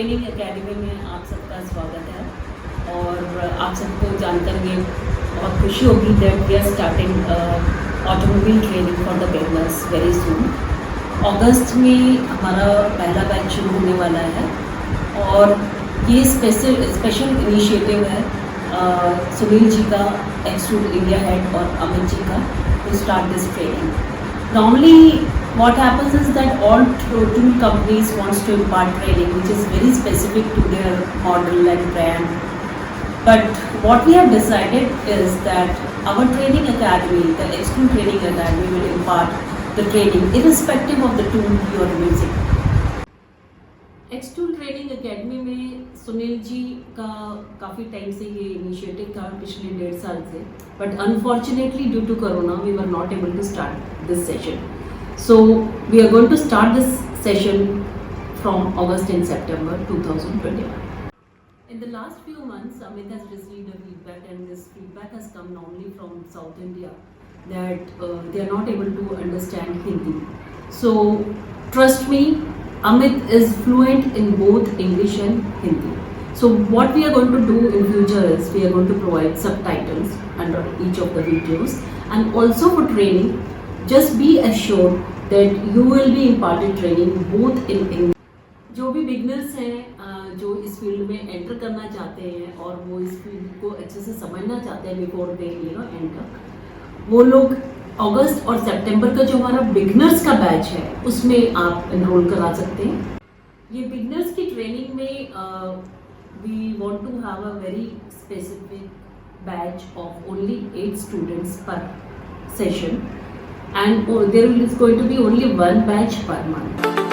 Training academy में आप सबका स्वागत है और आप सबको जानकर ये बहुत खुशी होगी that we are starting automobile training for the beginners very soon. अगस्त में हमारा पहला बैच शुरू होने वाला है और ये स्पेशल इनिशिएटिव है सुनील जी का, एक्सट्रूड इंडिया हेड, और अमित जी का to start this training. Normally what happens is that all tool companies wants to impart training which is very specific to their model and brand, but what we have decided is that our training academy, the Extreme Training Academy, will impart the training irrespective of the tool you are using. Extrude training academy में सुनील जी का काफ़ी time से ये initiative था, पिछले 1.5 साल से, but unfortunately due to corona we were not able to start this session. So we are going to start this session from August and September 2021. In the last few months, Amit has received a feedback, and this feedback has come normally from South India that they are not able to understand Hindi. So trust me, Amit is fluent in both English and Hindi. So what we are going to do in future is we are going to provide subtitles under each of the videos, and also for training, just be assured that you will be imparted training both in English. जो भी beginners हैं जो इस field में enter करना चाहते हैं और वो इस फील्ड को अच्छे से समझना चाहते हैं बिफोर दे एंटर, वो लोग अगस्त और सितंबर का जो हमारा बिगनर्स का बैच है उसमें आप एनरोल करा सकते हैं. ये बिगनर्स की ट्रेनिंग में we want to have a very specific batch of only 8 students per session, and there is going to be only 1 batch per month.